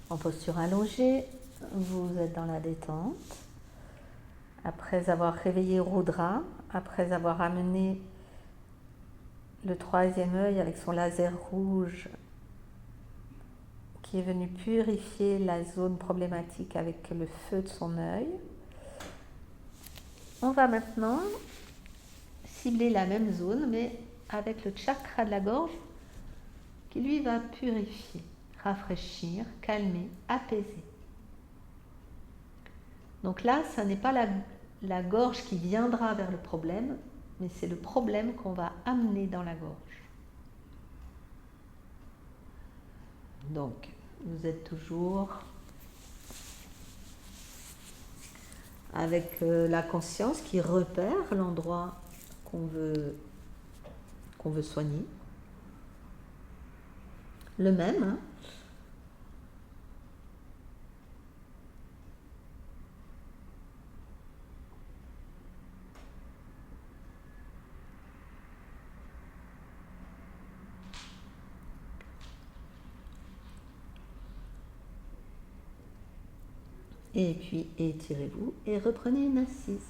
En posture allongée, vous êtes dans la détente. Après avoir réveillé Rudra, après avoir amené le troisième œil avec son laser rouge qui est venu purifier la zone problématique avec le feu de son œil, on va maintenant cibler la même zone mais avec le chakra de la gorge qui lui va purifier, rafraîchir, calmer, apaiser. Donc là, ça n'est pas la gorge qui viendra vers le problème, mais c'est le problème qu'on va amener dans la gorge. Donc, vous êtes toujours avec la conscience qui repère l'endroit qu'on veut soigner. Le même, hein. Et puis étirez-vous et reprenez une assise.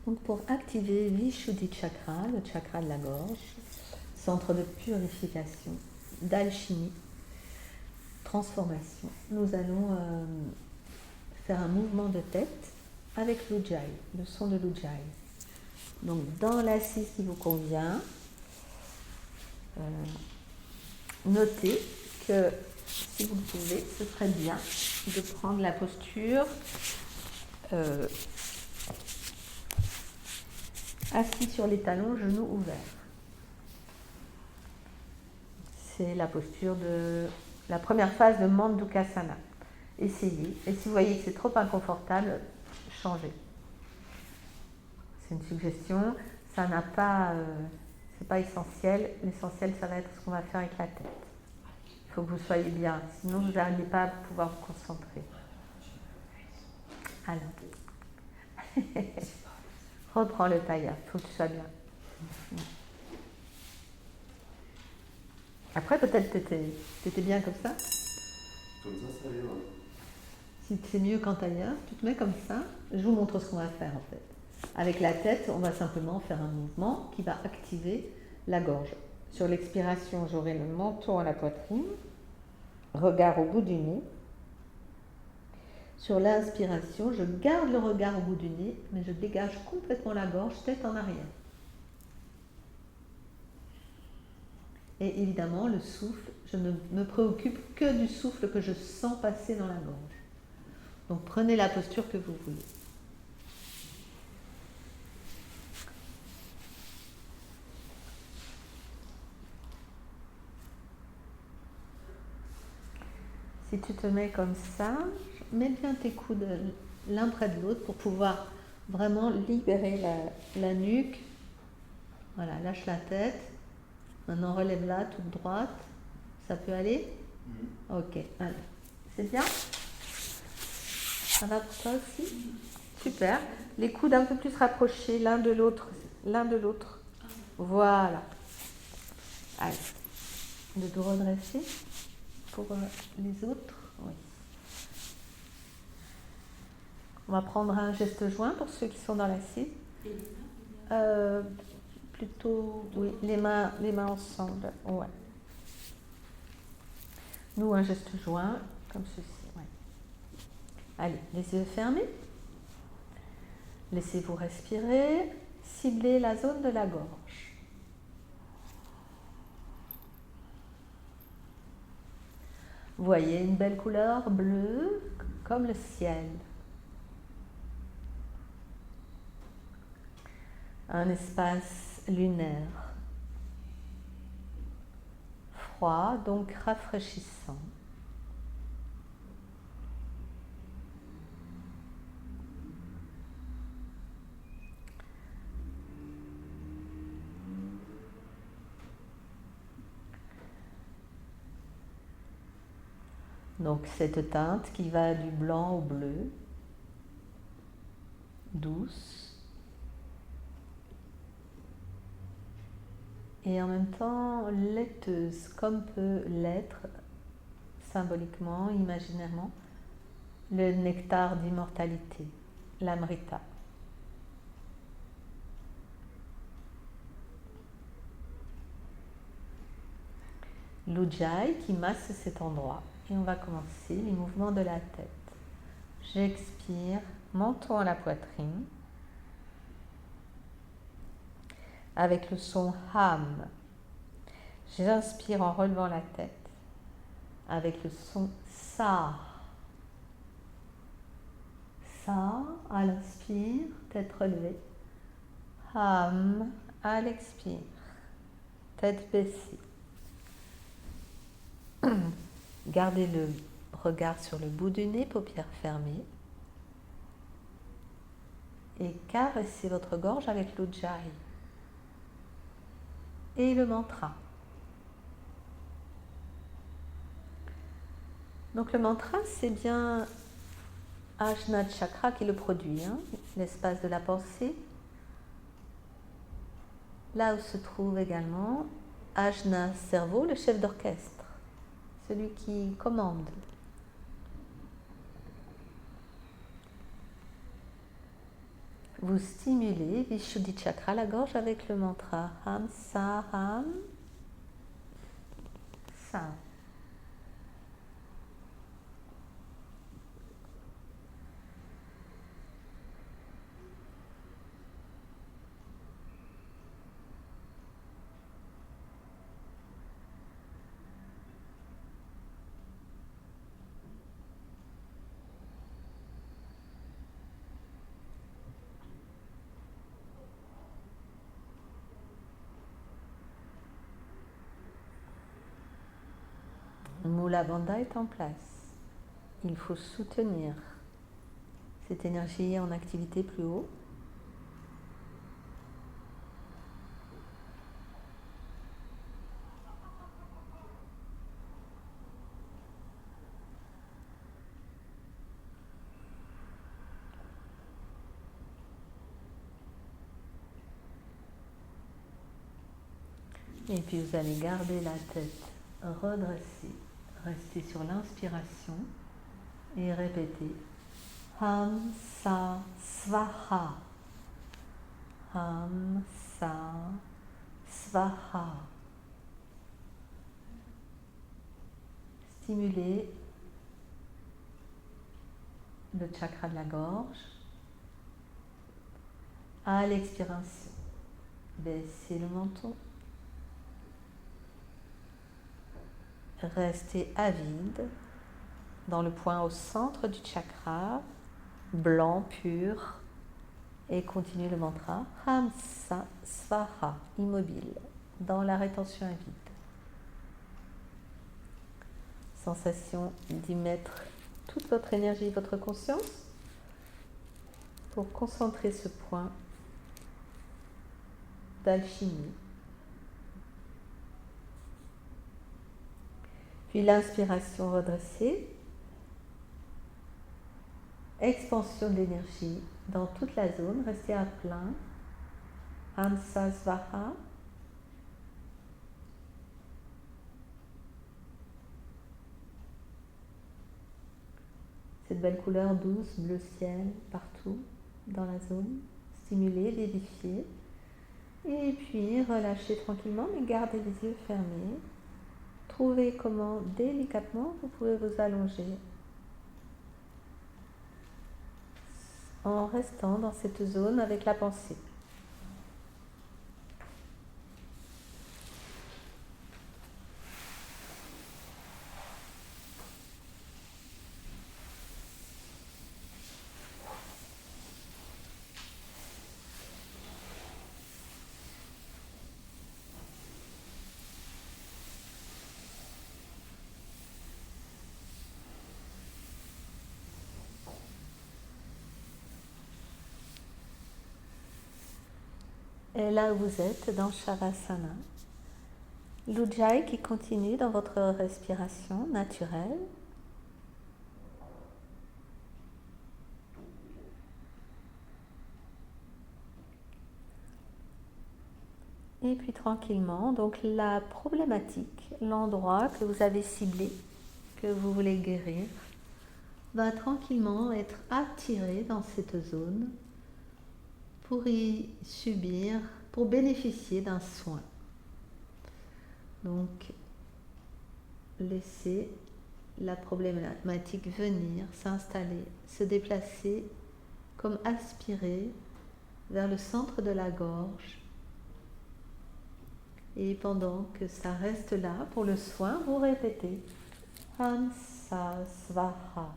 Donc pour activer Vishuddhi Chakra, le chakra de la gorge, centre de purification, d'alchimie, transformation, nous allons faire un mouvement de tête avec l'Ujjayi, le son de l'Ujjayi. Donc dans l'assise qui vous convient, notez que si vous le pouvez, ce serait bien de prendre la posture assis sur les talons, genoux ouverts. C'est la posture de la première phase de Mandukasana. Essayez. Et si vous voyez que c'est trop inconfortable, changez. C'est une suggestion. Ça n'a pas, c'est pas essentiel. L'essentiel, ça va être ce qu'on va faire avec la tête. Il faut que vous soyez bien. Sinon, vous n'arrivez pas à pouvoir vous concentrer. Alors. Reprends le tailleur. Il faut que tu sois bien. Après, peut-être t'étais bien comme ça. Comme ça va. Si c'est mieux qu'en tailleur, tu te mets comme ça. Je vous montre ce qu'on va faire en fait. Avec la tête, on va simplement faire un mouvement qui va activer la gorge. Sur l'expiration, j'aurai le menton à la poitrine, regard au bout du nez. Sur l'inspiration, je garde le regard au bout du nez, mais je dégage complètement la gorge, tête en arrière. Et évidemment, le souffle, je ne me préoccupe que du souffle que je sens passer dans la gorge. Donc prenez la posture que vous voulez. Si tu te mets comme ça, mets bien tes coudes l'un près de l'autre pour pouvoir vraiment libérer la nuque. Voilà, lâche la tête. Maintenant relève-la toute droite. Ça peut aller ? Ok, allez. C'est bien ? Ça va pour toi aussi ? Super. Les coudes un peu plus rapprochés l'un de l'autre. Voilà. Allez. Le dos redressé pour les autres. Oui. On va prendre un geste joint pour ceux qui sont dans l'assise. Plutôt, oui, les mains ensemble. Ouais. Nous, un geste joint, comme ceci. Ouais. Allez, les yeux fermés. Laissez-vous respirer. Ciblez la zone de la gorge. Voyez une belle couleur bleue, comme le ciel. un espace lunaire, froid, donc rafraîchissant. Donc cette teinte qui va du blanc au bleu, douce, et en même temps laiteuse, comme peut l'être symboliquement, imaginairement, le nectar d'immortalité, l'amrita. L'ujjayi qui masse cet endroit. Et on va commencer les mouvements de la tête. J'expire, menton à la poitrine, avec le son ham. J'inspire en relevant la tête, avec le son sa. Sa à l'inspire, tête relevée. Ham à l'expire, tête baissée. Gardez le regard sur le bout du nez, paupières fermées. Et caressez votre gorge avec l'ujjayi. Et le mantra. Donc le mantra, c'est bien Ajna Chakra qui le produit, hein, l'espace de la pensée. Là où se trouve également Ajna cerveau, le chef d'orchestre, celui qui commande. Vous stimulez Vishuddhi Chakra, la gorge, avec le mantra Ham Sa Ham Sa. Mula Bandha est en place. Il faut soutenir cette énergie en activité plus haut. Et puis vous allez garder la tête redressée. Restez sur l'inspiration et répétez Ham Sa Svaha. Ham Sa Svaha. Stimulez le chakra de la gorge. À l'expiration, baissez le menton. Restez avide dans le point au centre du chakra, blanc pur, et continuez le mantra Hamsa Svaha, immobile, dans la rétention avide. Sensation d'y mettre toute votre énergie, votre conscience, pour concentrer ce point d'alchimie. Puis l'inspiration redressée, expansion d'énergie dans toute la zone, restez à plein, Hamsa Svaha. Cette belle couleur douce, bleu ciel, partout dans la zone, stimulez, vivifiez, et puis relâchez tranquillement, mais gardez les yeux fermés. Trouvez comment délicatement vous pouvez vous allonger en restant dans cette zone avec la pensée. Et là où vous êtes, dans Shavasana. L'Ujjayi qui continue dans votre respiration naturelle. Et puis tranquillement, donc la problématique, l'endroit que vous avez ciblé, que vous voulez guérir, va tranquillement être attiré dans cette zone pour y subir, pour bénéficier d'un soin. Donc, laissez la problématique venir, s'installer, se déplacer comme aspirer vers le centre de la gorge. Et pendant que ça reste là pour le soin, vous répétez Hansa Svaha.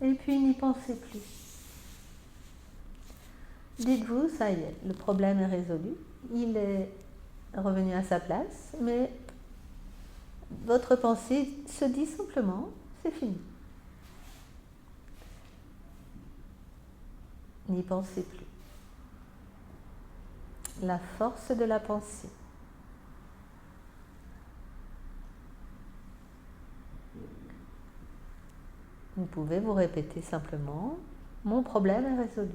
Et puis n'y pensez plus. Dites-vous, ça y est, le problème est résolu, il est revenu à sa place, mais votre pensée se dit simplement, c'est fini. N'y pensez plus. La force de la pensée. Vous pouvez vous répéter simplement, mon problème est résolu.